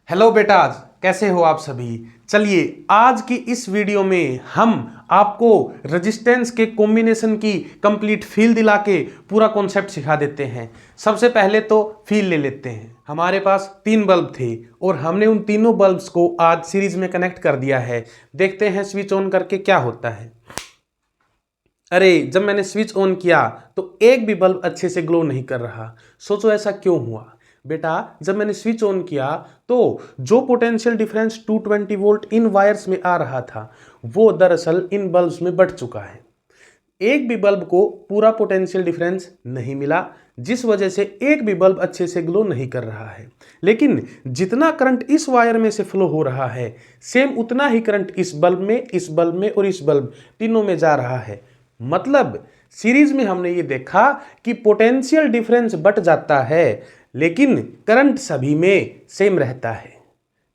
Hello बेटाज, कैसे हो आप सभी। चलिए आज की इस वीडियो में हम आपको रेजिस्टेंस के कॉम्बिनेशन की कंप्लीट फील दिला के पूरा कॉन्सेप्ट सिखा देते हैं। सबसे पहले तो फील ले लेते हैं। हमारे पास 3 बल्ब थे और हमने उन तीनों बल्ब्स को आज सीरीज में कनेक्ट कर दिया है। देखते हैं स्विच ऑन करके क्या होता है। अरे जब मैंने स्विच ऑन किया तो एक भी बल्ब अच्छे से ग्लो नहीं कर रहा। सोचो ऐसा क्यों हुआ। बेटा जब मैंने स्विच ऑन किया तो जो पोटेंशियल डिफरेंस 220 वोल्ट इन वायर्स में आ रहा था वो दरअसल इन बल्ब्स में बढ़ चुका है। एक भी बल्ब को पूरा पोटेंशियल डिफरेंस नहीं मिला, जिस वजह से एक भी बल्ब अच्छे से ग्लो नहीं कर रहा है। लेकिन जितना करंट इस वायर में से फ्लो हो रहा है सेम उतना ही करंट इस बल्ब में और इस बल्ब तीनों में जा रहा है। मतलब सीरीज में हमने ये देखा कि पोटेंशियल डिफरेंस बढ़ जाता है लेकिन करंट सभी में सेम रहता है।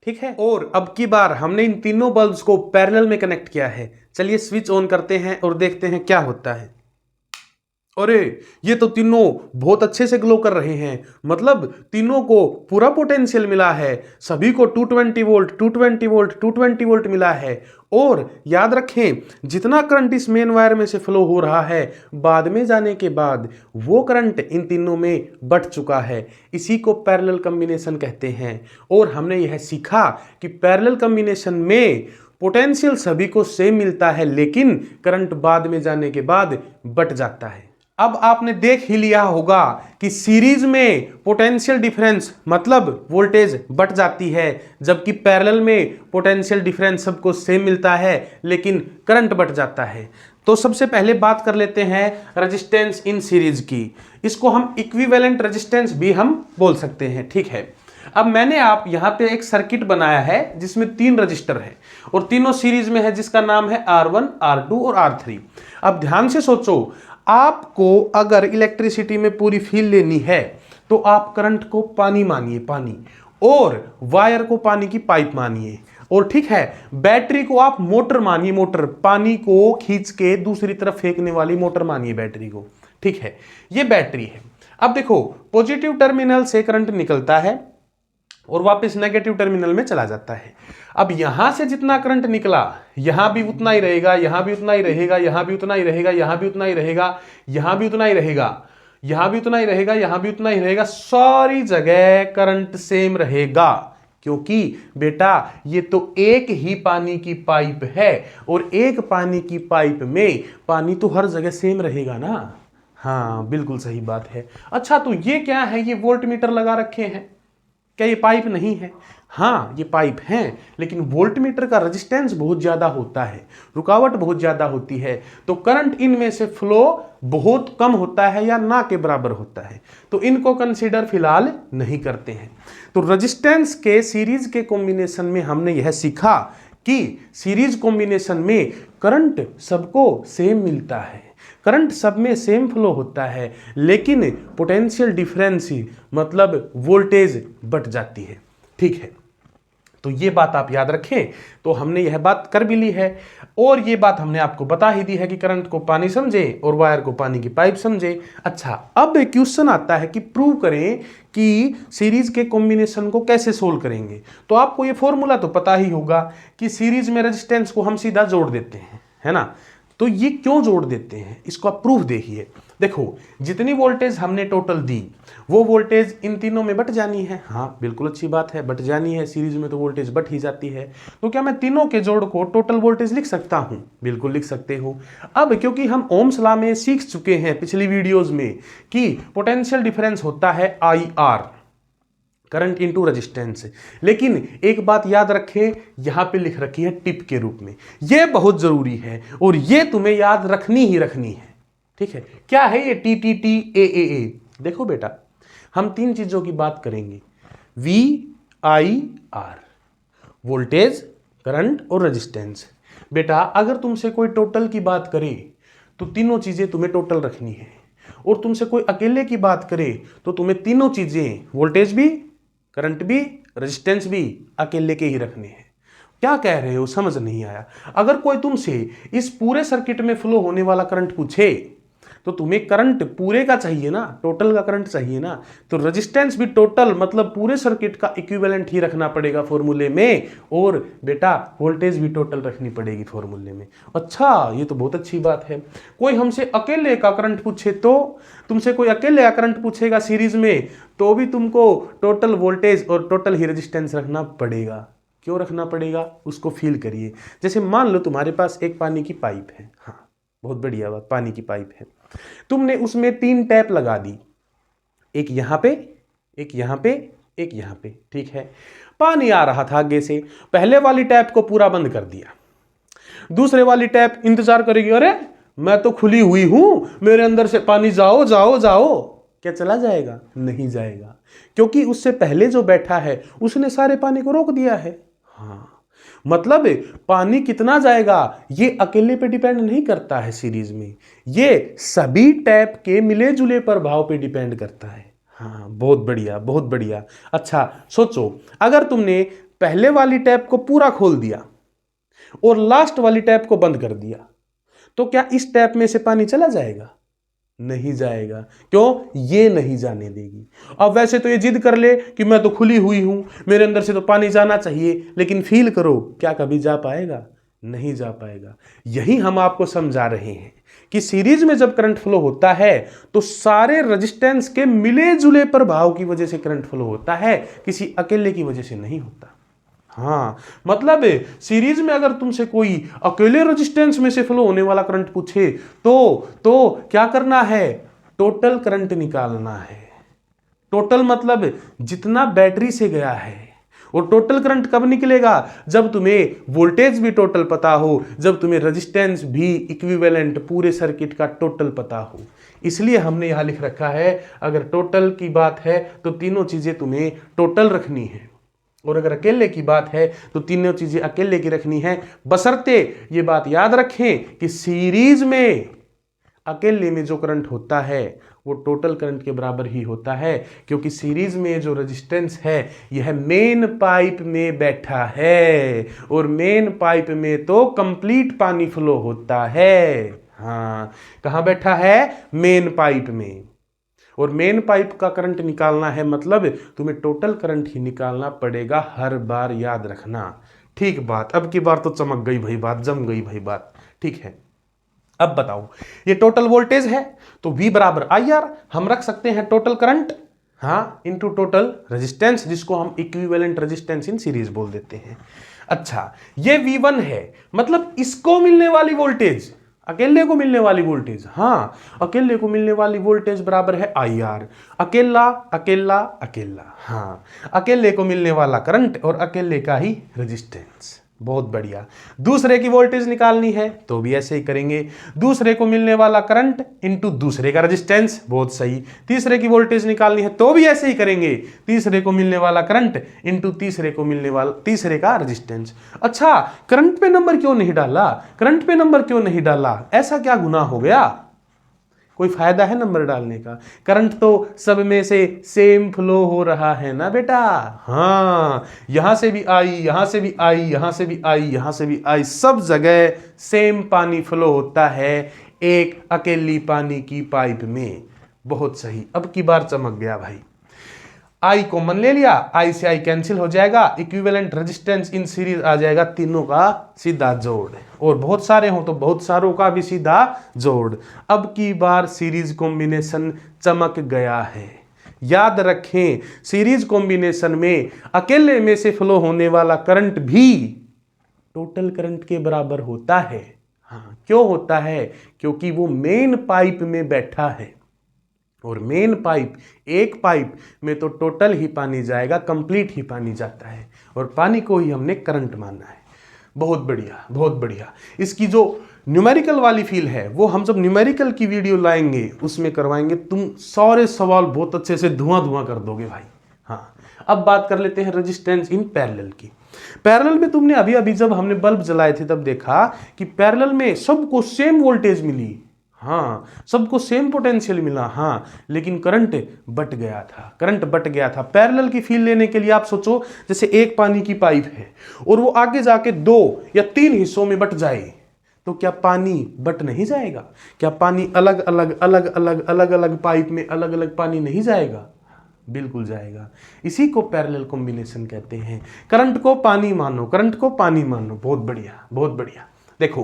ठीक है, और अब की बार हमने इन तीनों बल्ब्स को पैरेलल में कनेक्ट किया है। चलिए स्विच ऑन करते हैं और देखते हैं क्या होता है। अरे ये तो तीनों बहुत अच्छे से ग्लो कर रहे हैं, मतलब तीनों को पूरा पोटेंशियल मिला है। सभी को 220 वोल्ट 220 वोल्ट 220 वोल्ट मिला है। और याद रखें जितना करंट इस मेन वायर में से फ्लो हो रहा है बाद में जाने के बाद वो करंट इन तीनों में बढ़ चुका है। इसी को पैरेलल कॉम्बिनेशन कहते हैं। और हमने यह सीखा कि पैरेलल कॉम्बिनेशन में पोटेंशियल सभी को सेम मिलता है लेकिन करंट बाद में जाने के बाद बढ़ जाता है। अब आपने देख ही लिया होगा कि सीरीज में पोटेंशियल डिफरेंस मतलब वोल्टेज बढ़ जाती है, जबकि पैरेलल में पोटेंशियल डिफरेंस सबको सेम मिलता है लेकिन करंट बढ़ जाता है। तो सबसे पहले बात कर लेते हैं रेजिस्टेंस इन सीरीज की। इसको हम इक्विवेलेंट रेजिस्टेंस भी हम बोल सकते हैं। ठीक है, अब मैंने आप यहां पे एक सर्किट बनाया है जिसमें 3 रजिस्टर है और तीनों सीरीज में है, जिसका नाम है R1, R2 और R3। अब ध्यान से सोचो, आपको अगर इलेक्ट्रिसिटी में पूरी फील लेनी है तो आप करंट को पानी मानिए, पानी, और वायर को पानी की पाइप मानिए, और ठीक है बैटरी को आप मोटर मानिए, मोटर, पानी को खींच के दूसरी तरफ फेंकने वाली मोटर मानिए बैटरी को। ठीक है, ये बैटरी है। अब देखो पॉजिटिव टर्मिनल से करंट निकलता है और वापस नेगेटिव टर्मिनल में चला जाता है। अब यहां से जितना करंट निकला यहां भी उतना ही रहेगा, यहां भी उतना ही रहेगा, यहां भी उतना ही रहेगा, यहां भी उतना ही रहेगा, यहां भी उतना ही रहेगा, यहां भी उतना ही रहेगा, यहां भी उतना ही रहेगा। सारी जगह करंट सेम रहेगा क्योंकि बेटा ये तो एक ही पानी की पाइप है और एक पानी की पाइप में पानी तो हर जगह सेम रहेगा ना। हाँ बिल्कुल सही बात है। अच्छा तो ये क्या है, ये वोल्ट मीटर लगा रखे हैं, क्या ये पाइप नहीं है? हाँ ये पाइप हैं, लेकिन वोल्ट मीटर का रेजिस्टेंस बहुत ज़्यादा होता है, रुकावट बहुत ज़्यादा होती है, तो करंट इनमें से फ्लो बहुत कम होता है या ना के बराबर होता है, तो इनको कंसीडर फिलहाल नहीं करते हैं। तो रेजिस्टेंस के सीरीज के कॉम्बिनेशन में हमने यह सीखा कि सीरीज कॉम्बिनेशन में करंट सबको सेम मिलता है, करंट सब में सेम फ्लो होता है, लेकिन पोटेंशियल डिफरेंस मतलब वोल्टेज बढ़ जाती है। ठीक है, तो ये बात आप याद रखें। तो हमने यह बात कर भी ली है और ये बात हमने आपको बता ही दी है कि करंट को पानी समझे और वायर को पानी की पाइप समझे। अच्छा अब एक क्वेश्चन आता है कि प्रूव करें कि सीरीज के कॉम्बिनेशन को कैसे सोल्व करेंगे। तो आपको ये फॉर्मूला तो पता ही होगा कि सीरीज में रेजिस्टेंस को हम सीधा जोड़ देते हैं, है ना। तो ये क्यों जोड़ देते हैं इसको आप प्रूफ देखिए। देखो जितनी वोल्टेज हमने टोटल दी वो वोल्टेज इन तीनों में बट जानी है। हाँ बिल्कुल अच्छी बात है, बट जानी है, सीरीज में तो वोल्टेज बट ही जाती है। तो क्या मैं तीनों के जोड़ को टोटल वोल्टेज लिख सकता हूं? बिल्कुल लिख सकते हो। अब क्योंकि हम ओम्स लॉ में सीख चुके हैं पिछली वीडियोज में कि पोटेंशियल डिफरेंस होता है IR, करंट इंटू रेजिस्टेंस। लेकिन एक बात याद रखें, यहां पे लिख रखी है टिप के रूप में, यह बहुत जरूरी है और यह तुम्हें याद रखनी ही रखनी है। ठीक है, क्या है ये TTTAAA? देखो बेटा हम 3 चीजों की बात करेंगे, VIR, वोल्टेज, करंट और रेजिस्टेंस। बेटा अगर तुमसे कोई टोटल की बात करे तो तीनों चीजें तुम्हें टोटल रखनी है, और तुमसे कोई अकेले की बात करे तो तुम्हें तीनों चीजें, वोल्टेज भी, करंट भी, रेजिस्टेंस भी अकेले के ही रखने हैं। क्या कह रहे हो, समझ नहीं आया? अगर कोई तुमसे इस पूरे सर्किट में फ्लो होने वाला करंट पूछे तो तुम्हें करंट पूरे का चाहिए ना, टोटल का करंट चाहिए ना, तो रेजिस्टेंस भी टोटल मतलब पूरे सर्किट का इक्विवेलेंट ही रखना पड़ेगा फॉर्मूले में, और बेटा वोल्टेज भी टोटल रखनी पड़ेगी फॉर्मूले में। अच्छा, ये तो बहुत अच्छी बात है। कोई हमसे अकेले का करंट पूछे तो, तुमसे कोई अकेले का करंट पूछेगा सीरीज में, तो भी तुमको टोटल वोल्टेज और टोटल ही रेजिस्टेंस रखना पड़ेगा। क्यों रखना पड़ेगा, उसको फील करिए। जैसे मान लो तुम्हारे पास एक पानी की पाइप है, हाँ बहुत बढ़िया बात, पानी की पाइप है, तुमने उसमें 3 टैप लगा दी, एक यहां पे, एक यहां पे, एक यहां पे, ठीक है। पानी आ रहा था आगे से, पहले वाली टैप को पूरा बंद कर दिया, दूसरे वाली टैप इंतजार करेगी, अरे मैं तो खुली हुई हूं, मेरे अंदर से पानी जाओ जाओ जाओ, क्या चला जाएगा? नहीं जाएगा, क्योंकि उससे पहले जो बैठा है उसने सारे पानी को रोक दिया है। हाँ, मतलब पानी कितना जाएगा ये अकेले पे डिपेंड नहीं करता है सीरीज में, ये सभी टैप के मिले जुले प्रभाव पे डिपेंड करता है। हाँ बहुत बढ़िया, बहुत बढ़िया। अच्छा सोचो, अगर तुमने पहले वाली टैप को पूरा खोल दिया और लास्ट वाली टैप को बंद कर दिया, तो क्या इस टैप में से पानी चला जाएगा? नहीं जाएगा। क्यों? ये नहीं जाने देगी। अब वैसे तो ये जिद कर ले कि मैं तो खुली हुई हूं, मेरे अंदर से तो पानी जाना चाहिए, लेकिन फील करो, क्या कभी जा पाएगा? नहीं जा पाएगा। यही हम आपको समझा रहे हैं कि सीरीज में जब करंट फ्लो होता है तो सारे रेजिस्टेंस के मिले जुले प्रभाव की वजह से करंट फ्लो होता है, किसी अकेले की वजह से नहीं होता। हाँ, मतलब सीरीज में अगर तुमसे कोई अकेले रेजिस्टेंस में से फ्लो होने वाला करंट पूछे तो क्या करना है? टोटल करंट निकालना है। टोटल मतलब जितना बैटरी से गया है। और टोटल करंट कब निकलेगा? जब तुम्हें वोल्टेज भी टोटल पता हो, जब तुम्हें रेजिस्टेंस भी इक्विवेलेंट पूरे सर्किट का टोटल पता हो। इसलिए हमने यहां लिख रखा है, अगर टोटल की बात है तो तीनों चीजें तुम्हें टोटल रखनी है, और अगर अकेले की बात है तो तीनों चीजें अकेले की रखनी है, बशर्ते ये बात याद रखें कि सीरीज में अकेले में जो करंट होता है वो टोटल करंट के बराबर ही होता है, क्योंकि सीरीज में जो रेजिस्टेंस है यह मेन पाइप में बैठा है, और मेन पाइप में तो कंप्लीट पानी फ्लो होता है। हाँ, कहां बैठा है? मेन पाइप में। और मेन पाइप का करंट निकालना है मतलब तुम्हें टोटल करंट ही निकालना पड़ेगा, हर बार याद रखना। ठीक बात, अब की बार तो चमक गई भाई बात, जम गई भाई बात। ठीक है, अब बताओ, ये टोटल वोल्टेज है तो V बराबर IR, हम रख सकते हैं टोटल करंट, हाँ, इनटू टोटल रेजिस्टेंस, जिसको हम इक्विवेलेंट रेजिस्टेंस इन सीरीज बोल देते हैं। अच्छा, ये V1 है, मतलब इसको मिलने वाली वोल्टेज, अकेले को मिलने वाली वोल्टेज, हाँ, अकेले को मिलने वाली वोल्टेज बराबर है IR। अकेला अकेला अकेला, हाँ, अकेले को मिलने वाला करंट और अकेले का ही रेजिस्टेंस। बहुत बढ़िया। दूसरे की वोल्टेज निकालनी है तो भी ऐसे ही करेंगे, दूसरे को मिलने वाला करंट इनटू दूसरे का रेजिस्टेंस, बहुत सही। तीसरे की वोल्टेज निकालनी है तो भी ऐसे ही करेंगे, तीसरे को मिलने वाला करंट इनटू तीसरे को मिलने वाला तीसरे का रेजिस्टेंस। अच्छा, करंट पे नंबर क्यों नहीं डाला? करंट पे नंबर क्यों नहीं डाला? ऐसा क्या गुनाह हो गया? कोई फायदा है नंबर डालने का? करंट तो सब में से सेम फ्लो हो रहा है ना बेटा। हाँ, यहां से भी आई, यहां से भी आई, यहां से भी आई, यहां से भी आई, सब जगह सेम पानी फ्लो होता है एक अकेली पानी की पाइप में। बहुत सही, अब की बार चमक गया भाई। आई कॉमन ले लिया, आई से आई कैंसिल हो जाएगा, इक्विवेलेंट रेजिस्टेंस इन सीरीज आ जाएगा, तीनों का सीधा जोड़, और बहुत सारे हो तो बहुत सारों का भी सीधा जोड़। अब की बार सीरीज कॉम्बिनेशन चमक गया है। याद रखें, सीरीज कॉम्बिनेशन में अकेले में से फ्लो होने वाला करंट भी टोटल करंट के बराबर होता है। हाँ, क्यों होता है? क्योंकि वो मेन पाइप में बैठा है, और मेन पाइप, एक पाइप में तो टोटल ही पानी जाएगा, कंप्लीट ही पानी जाता है, और पानी को ही हमने करंट माना है। बहुत बढ़िया, बहुत बढ़िया। इसकी जो न्यूमेरिकल वाली फील है वो हम जब न्यूमेरिकल की वीडियो लाएंगे उसमें करवाएंगे, तुम सारे सवाल बहुत अच्छे से धुआं कर दोगे भाई। हाँ, अब बात कर लेते हैं रेजिस्टेंस इन पैरेलल की। पैरेलल में तुमने अभी अभी जब हमने बल्ब जलाए थे तब देखा कि पैरेलल में सबको सेम वोल्टेज मिली, हाँ, सबको सेम पोटेंशियल मिला, हाँ, लेकिन करंट बट गया था, करंट बट गया था। पैरेलल की फील लेने के लिए आप सोचो, जैसे एक पानी की पाइप है और वो आगे जाके 2 या 3 हिस्सों में बट जाए, तो क्या पानी बट नहीं जाएगा? क्या पानी अलग अलग पाइप में अलग अलग पानी नहीं जाएगा? बिल्कुल जाएगा। इसी को पैरेलल कॉम्बिनेशन कहते हैं। करंट को पानी मानो, करंट को पानी मानो। बहुत बढ़िया, बहुत बढ़िया। देखो,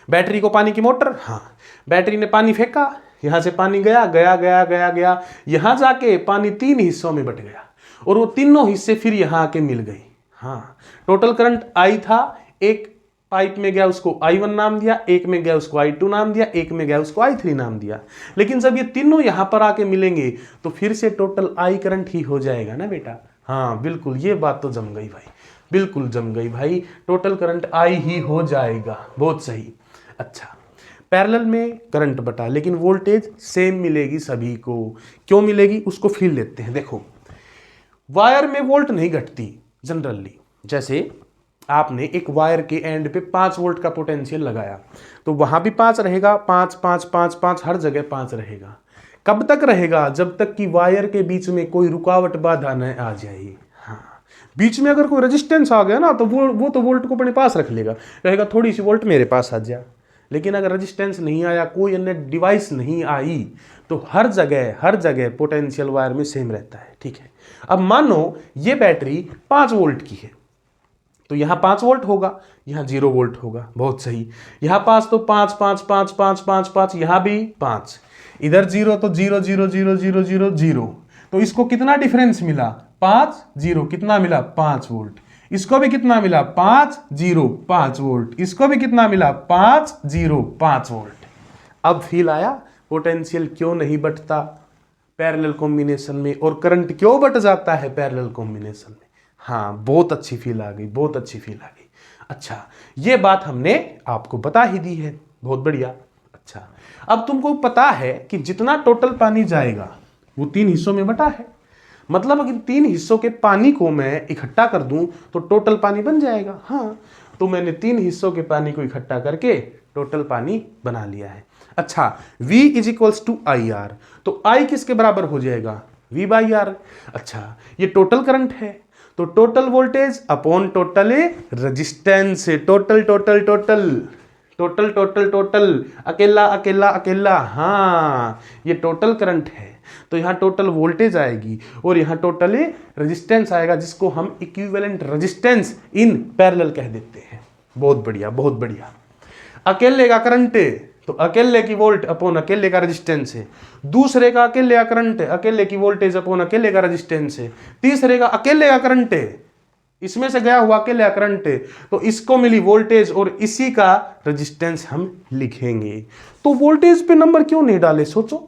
बैटरी को पानी की मोटर, हाँ, बैटरी ने पानी फेंका, यहां से पानी गया गया गया गया गया, यहां जाके पानी 3 हिस्सों में बट गया और वो तीनों हिस्से फिर यहां आके मिल गई। हाँ, टोटल करंट I था, एक पाइप में गया उसको I1 नाम दिया, एक में गया उसको I2 नाम दिया, एक में गया उसको I3 नाम दिया। लेकिन जब ये तीनों यहां पर आके मिलेंगे तो फिर से टोटल I करंट ही हो जाएगा ना बेटा। हाँ बिल्कुल, ये बात तो जम गई भाई, बिल्कुल जम गई भाई, टोटल करंट I ही हो जाएगा। बहुत सही। अच्छा, पैरेलल में करंट बटा लेकिन वोल्टेज सेम मिलेगी सभी को। क्यों मिलेगी उसको फील लेते हैं। देखो, वायर में वोल्ट नहीं घटती जनरली। जैसे आपने एक वायर के एंड पे 5 वोल्ट का पोटेंशियल लगाया तो वहां भी 5 रहेगा, 5 5 5 5, हर जगह 5 रहेगा। कब तक रहेगा? जब तक कि वायर के बीच में कोई रुकावट बाधा न आ जाए। हाँ, बीच में अगर कोई रेजिस्टेंस आ गया ना तो वो तो वोल्ट को अपने पास रख लेगा, रहेगा थोड़ी सी वोल्ट मेरे पास आ जा। लेकिन अगर रेजिस्टेंस नहीं आया, कोई अन्य डिवाइस नहीं आई, तो हर जगह पोटेंशियल वायर में सेम रहता है। ठीक है, अब मानो ये बैटरी 5 वोल्ट की है तो यहाँ 5 वोल्ट होगा, यहाँ 0 वोल्ट होगा। बहुत सही। यहाँ 5 तो 5 5 5 5 5 5, यहाँ भी 5, इधर 0 तो 0 0 0 0 0 0। तो इसको कितना डिफरेंस मिला? 5 0। कितना मिला? 5 वोल्ट। इसको भी कितना मिला? 5 0 5 वोल्ट। इसको भी कितना मिला? 5 0 5 वोल्ट। अब फील आया पोटेंशियल क्यों नहीं बटता पैरेलल कॉम्बिनेशन में, और करंट क्यों बट जाता है पैरेलल कॉम्बिनेशन में? हाँ, बहुत अच्छी फील आ गई, बहुत अच्छी फील आ गई। अच्छा, ये बात हमने आपको बता ही दी है। बहुत बढ़िया। अच्छा, अब तुमको पता है कि जितना टोटल पानी जाएगा वो 3 हिस्सों में बटा है। मतलब अगर 3 हिस्सों के पानी को मैं इकट्ठा कर दूं तो टोटल पानी बन जाएगा। हाँ, तो मैंने 3 हिस्सों के पानी को इकट्ठा करके टोटल पानी बना लिया है। अच्छा, V = IR, तो I किसके बराबर हो जाएगा? V/R। अच्छा, ये टोटल करंट है तो total voltage upon total resistance. Total total total total total total, अकेला अकेला अकेला। हाँ, ये टोटल करंट है तो यहाँ टोटल वोल्टेज आएगी और यहाँ टोटल रेजिस्टेंस आएगा, जिसको हम इक्विवेलेंट रेजिस्टेंस इन पैरेलल कह देते हैं। बहुत बढ़िया, बहुत बढ़िया। अकेले का करंट तो अकेले की वोल्ट अपॉन अकेले का रेजिस्टेंस है। दूसरे का अकेले का करंट, अकेले की वोल्टेज अपॉन अकेले का रेजिस्टेंस है। तीसरे का अकेले का करंट है, इसमें से गया हुआ अकेले का करंट है, तो इसको मिली वोल्टेज और इसी का रेजिस्टेंस हम लिखेंगे। तो वोल्टेज पे नंबर क्यों नहीं डाले? सोचो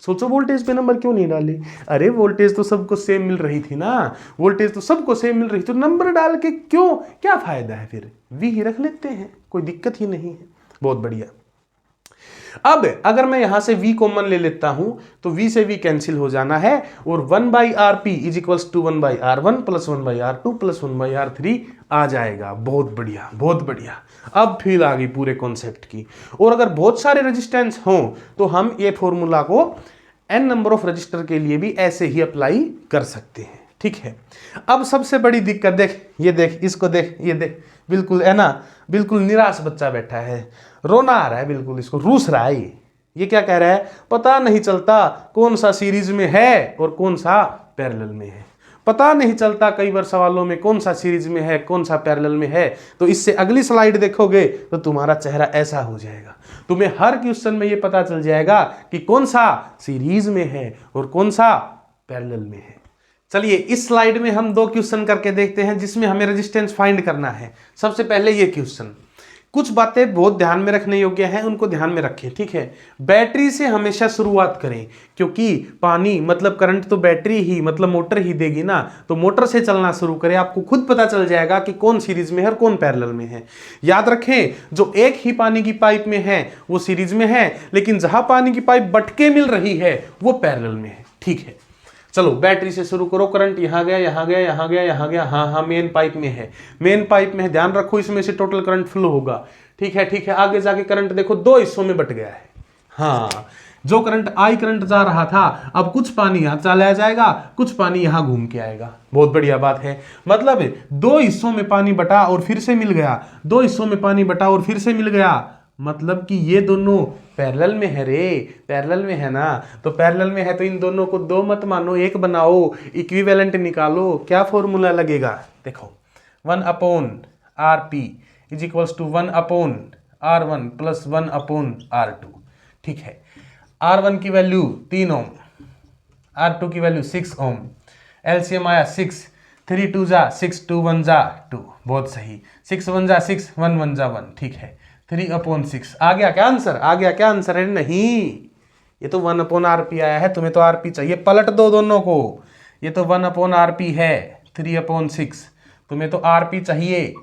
सोचो, वोल्टेज पे नंबर क्यों नहीं डाले? अरे वोल्टेज तो सबको सेम मिल रही थी ना, वोल्टेज तो सबको सेम मिल रही, तो नंबर डाल के क्यों, क्या फायदा है? फिर V ही रख लेते हैं, कोई दिक्कत ही नहीं है। बहुत बढ़िया। अब अगर मैं यहां से V कॉमन ले लेता हूं तो V से V कैंसिल हो जाना है और 1/RP = 1/R1 + 1/R2 + 1/R3 आ जाएगा। बहुत बढ़िया, बहुत बढ़िया। अब फील आ गई पूरे कॉन्सेप्ट की। और अगर बहुत सारे रेजिस्टेंस हों तो हम ये फॉर्मूला को n नंबर ऑफ रजिस्टर के लिए भी ऐसे ही अप्लाई कर सकते हैं। ठीक है, अब सबसे बड़ी दिक्कत देख, ये देख, इसको देख, ये देख, बिल्कुल है ना, बिल्कुल निराश बच्चा बैठा है, रोना आ रहा है, बिल्कुल इसको रूस रहा है। ये क्या कह रहा है? पता नहीं चलता कौन सा सीरीज में है और कौन सा पैरेलल में है। पता नहीं चलता कई बार सवालों में कौन सा सीरीज में है कौन सा पैरेलल में है। तो इससे अगली स्लाइड देखोगे तो तुम्हारा चेहरा ऐसा हो जाएगा, तुम्हें हर क्वेश्चन में ये पता चल जाएगा कि कौन सा सीरीज में है और कौन सा पैरेलल में है। चलिए इस स्लाइड में हम 2 क्वेश्चन करके देखते हैं जिसमें हमें रेजिस्टेंस फाइंड करना है। सबसे पहले ये क्वेश्चन, कुछ बातें बहुत ध्यान में रखने योग्य हैं, उनको ध्यान में रखें। ठीक है, बैटरी से हमेशा शुरुआत करें, क्योंकि पानी मतलब करंट तो बैटरी ही मतलब मोटर ही देगी ना, तो मोटर से चलना शुरू करें, आपको खुद पता चल जाएगा कि कौन सीरीज में है और कौन पैरेलल में है। याद रखें, जो एक ही पानी की पाइप में है वो सीरीज में है, लेकिन जहां पानी की पाइप बटके मिल रही है वो पैरेलल में है। ठीक है, चलो बैटरी से शुरू करो। करंट यहाँ गया, यहाँ गया, यहाँ गया, यहाँ गया, हाँ मेन पाइप में है, मेन पाइप में है, ध्यान रखो इसमें से टोटल करंट फ्लो होगा। ठीक है, ठीक है, आगे जाके करंट देखो 2 हिस्सों में बट गया है। हाँ, जो करंट आई करंट जा रहा था, अब कुछ पानी यहां चला जाएगा, कुछ पानी यहां घूम के आएगा। बहुत बढ़िया बात है। मतलब दो हिस्सों में पानी बटा और फिर से मिल गया, दो हिस्सों में पानी बटा और फिर से मिल गया, मतलब कि ये दोनों पैरेलल में है रे, पैरेलल में है ना। तो पैरेलल में है तो इन दोनों को दो मत मानो, एक बनाओ, इक्विवेलेंट निकालो। क्या फॉर्मूला लगेगा? देखो 1/RP is equals to 1/R1 plus 1/R2। ठीक है, R1 की वैल्यू 3 ओम, R2 की वैल्यू 6 ओम, एलसीएम आया 6, 3 2 जा 6, 2 1 जा 2। बहुत सही, 6 1 जा 6, 1 1 जा 1। ठीक है, 3/6 आ गया क्या आंसर? आ गया क्या आंसर? है नहीं, ये तो 1/RP आया है, तुम्हें तो RP चाहिए, पलट दो दोनों को। ये तो 1/RP है, 3/6, तुम्हें तो RP चाहिए,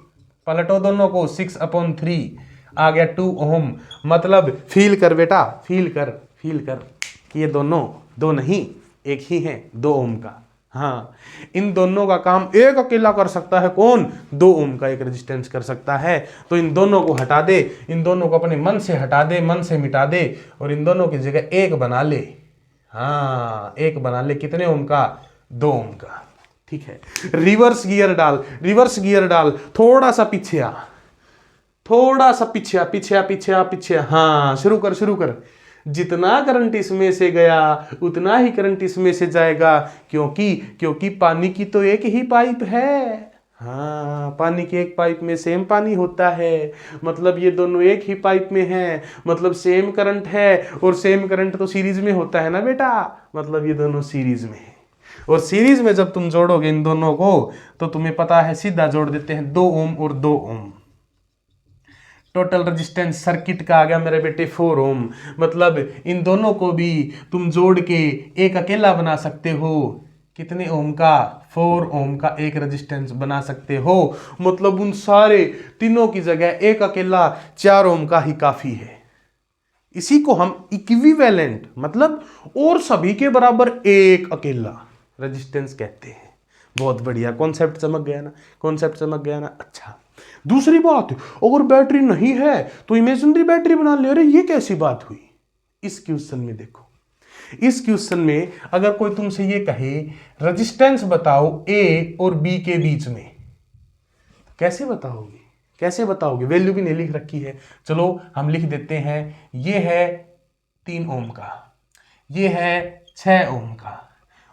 पलटो दोनों को, 6/3 आ गया 2 ओम। मतलब फील कर बेटा, फील कर कि ये दोनों दो नहीं एक ही हैं, 2 ओम का। हाँ, इन दोनों का काम एक अकेला कर सकता है कौन? 2 ओम का एक रेजिस्टेंस कर सकता है। तो इन दोनों को हटा दे, इन दोनों को अपने मन से हटा दे, मन से मिटा दे, और इन दोनों की जगह एक बना ले। हाँ, एक बना ले, कितने ओम का? 2 ओम का। ठीक है, रिवर्स गियर डाल, रिवर्स गियर डाल, थोड़ा सा पीछे आ, थोड़ा सा पीछे आ, पीछे आ, पीछे आ, पीछे आ। हाँ, शुरू कर, शुरू कर। जितना करंट इसमें से गया उतना ही करंट इसमें से जाएगा, क्योंकि पानी की तो एक ही पाइप है। हाँ, पानी के एक पाइप में सेम पानी होता है, मतलब ये दोनों एक ही पाइप में हैं, मतलब सेम करंट है, और सेम करंट तो सीरीज में होता है ना बेटा, मतलब ये दोनों सीरीज में है। और सीरीज में जब तुम जोड़ोगे इन दोनों को तो तुम्हें पता है, सीधा जोड़ देते हैं 2 ओम और 2 ओम। टोटल रेजिस्टेंस सर्किट का आ गया मेरे बेटे 4 ओम। मतलब इन दोनों को भी तुम जोड़ के एक अकेला बना सकते हो। कितने ओम का? 4 ओम का एक रेजिस्टेंस बना सकते हो। मतलब उन सारे तीनों की जगह एक अकेला 4 ओम का ही काफी है। इसी को हम इक्विवेलेंट, मतलब और सभी के बराबर एक अकेला रेजिस्टेंस कहते हैं। बहुत बढ़िया, कॉन्सेप्ट समझ गया ना, कॉन्सेप्ट समझ गया ना। अच्छा, दूसरी बात, अगर बैटरी नहीं है तो इमेजिनरी बैटरी बना ले। अरे ये कैसी बात हुई? इस क्वेश्चन में देखो, इस क्वेश्चन में अगर कोई तुमसे ये कहे रेजिस्टेंस बताओ ए और बी के बीच में, कैसे बताओगे? कैसे बताओगे? वैल्यू भी नहीं लिख रखी है। चलो हम लिख देते हैं, ये है 3 ओम का, ये है 6 ओम का,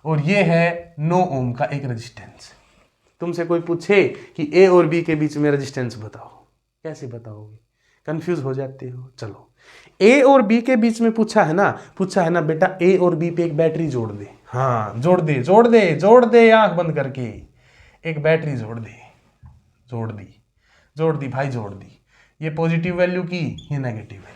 और ये है 9 ओम का एक रेजिस्टेंस। तुमसे कोई पूछे कि ए और बी के बीच में रेजिस्टेंस बताओ, कैसे बताओगे? कंफ्यूज हो जाते हो। चलो, ए और बी के बीच में पूछा है ना बेटा, ए और बी पे एक बैटरी जोड़ दे। हाँ, जोड़ दे, जोड़ दे, जोड़ दे, आंख बंद करके एक बैटरी जोड़ दे। जोड़ दी, जोड़ दी भाई, जोड़ दी। ये पॉजिटिव वैल्यू की, ये नेगेटिव वैल्यू।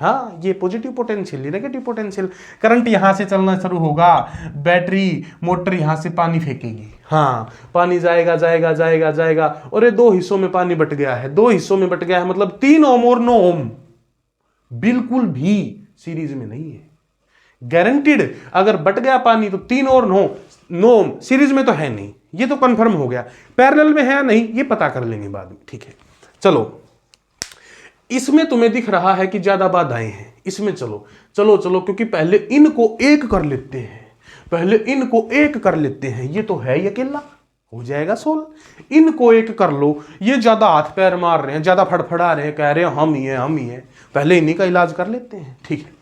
हाँ, ये पॉजिटिव पोटेंशियल, ये नेगेटिव पोटेंशियल। करंट यहां से चलना शुरू होगा, बैटरी मोटर यहां से पानी फेंकेगी। हाँ, पानी जाएगा जाएगा जाएगा जाएगा, और ये 2 हिस्सों में पानी बट गया है, 2 हिस्सों में बट गया है, मतलब 3 ओम और 9 ओम बिल्कुल भी सीरीज में नहीं है। गारंटीड, अगर बट गया पानी तो 3 और 9 ओम सीरीज में तो है नहीं, ये तो कंफर्म हो गया। पैरेलल में है या नहीं ये पता कर लेंगे बाद में। ठीक है, चलो, इसमें तुम्हें दिख रहा है कि ज्यादा बाधाएं हैं इसमें। चलो चलो चलो, क्योंकि पहले इनको एक कर लेते हैं, पहले इनको एक कर लेते हैं। ये तो है ही अकेला, हो जाएगा सोल्व। इनको एक कर लो, ये ज्यादा हाथ पैर मार रहे हैं, ज्यादा फड़फड़ा रहे हैं, कह रहे हैं हम ही है, हम ही है, पहले इन्हीं का इलाज कर लेते हैं। ठीक है,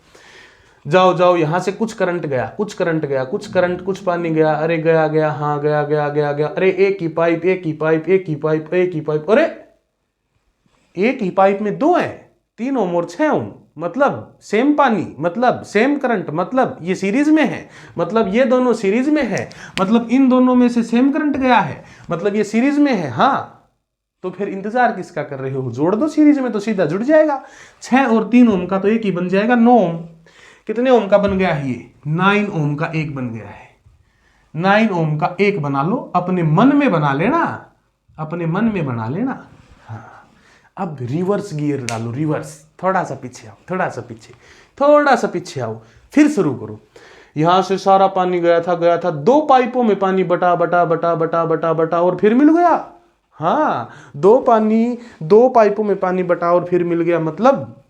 जाओ जाओ, यहां से कुछ करंट गया, कुछ करंट गया, कुछ करंट, कुछ पानी गया, अरे गया गया, हाँ गया गया गया गया, अरे एक ही पाइप, एक ही पाइप, एक ही पाइप, एक ही पाइप, अरे एक ही पाइप में 2 है, 3 ओम और 6 ओम, मतलब सेम पानी, मतलब सेम करंट, मतलब ये सीरीज में है, मतलब ये दोनों सीरीज में है, मतलब इन दोनों में से सेम करंट गया है, मतलब ये सीरीज में है। हाँ, तो फिर इंतजार किसका कर रहे हो? जोड़ दो सीरीज में तो सीधा जुड़ जाएगा। 6 और 3 ओम का तो एक ही बन जाएगा, 9 ओम। कितने ओम का बन गया है ये? 9 ओम का एक बन गया है। 9 ओम का एक बना लो, अपने मन में बना लेना, अपने मन में बना लेना। हाँ, अब रिवर्स गियर डालो, रिवर्स, थोड़ा सा पीछे आओ, थोड़ा सा पीछे, थोड़ा सा पीछे आओ, फिर शुरू करो। यहां से सारा पानी गया था, 2 पाइपों में पानी बटा बटा बटा बटा बटा बटा और फिर मिल गया। हाँ, 2 पाइपों में पानी बटा और फिर मिल गया, मतलब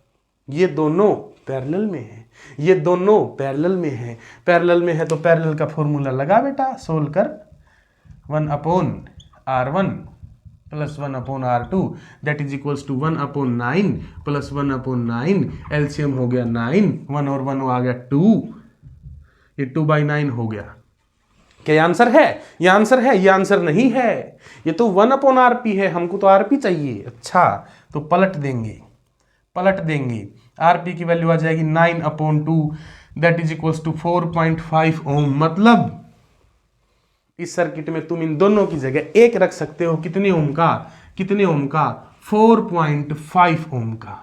ये दोनों पैरेलल में है। ये दोनों पैरेलल में है। पैरेलल में है तो पैरेलल का फॉर्मूला लगा बेटा, सोल्व कर 1/R1 plus 1/R2 that is equals to 1/9 plus 1/9। LCM हो गया 9, 1 और 1 आ गया 2, ये 2/9 हो गया। क्या ये आंसर है? ये आंसर है? ये आंसर नहीं है, ये तो 1/RP है, हमको तो RP चाहिए। अच्छा, तो पलट देंगे, RP की वैल्यू आ जाएगी 9/2 दैट इज इक्वल्स टू 4.5 ओम। मतलब इस सर्किट में तुम इन दोनों की जगह एक रख सकते हो। कितने ओम का? 4.5 ओम का।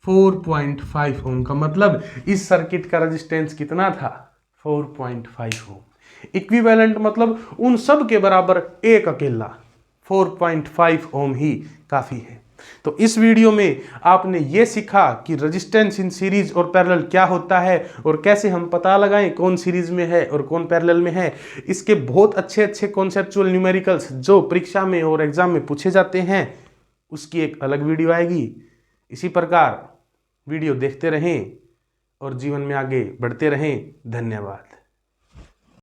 4.5 ओम का मतलब इस सर्किट का रेजिस्टेंस कितना था? 4.5 ओम। इक्विवेलेंट मतलब उन सब के बराबर एक अकेला 4.5 ओम ही काफी है। तो इस वीडियो में आपने ये सीखा कि रेजिस्टेंस इन सीरीज और पैरेलल क्या होता है और कैसे हम पता लगाएं कौन सीरीज में है और कौन पैरेलल में है। इसके बहुत अच्छे कॉन्सेप्चुअल न्यूमेरिकल्स जो परीक्षा में और एग्जाम में पूछे जाते हैं, उसकी एक अलग वीडियो आएगी। इसी प्रकार वीडियो देखते रहें और जीवन में आगे बढ़ते रहें। धन्यवाद।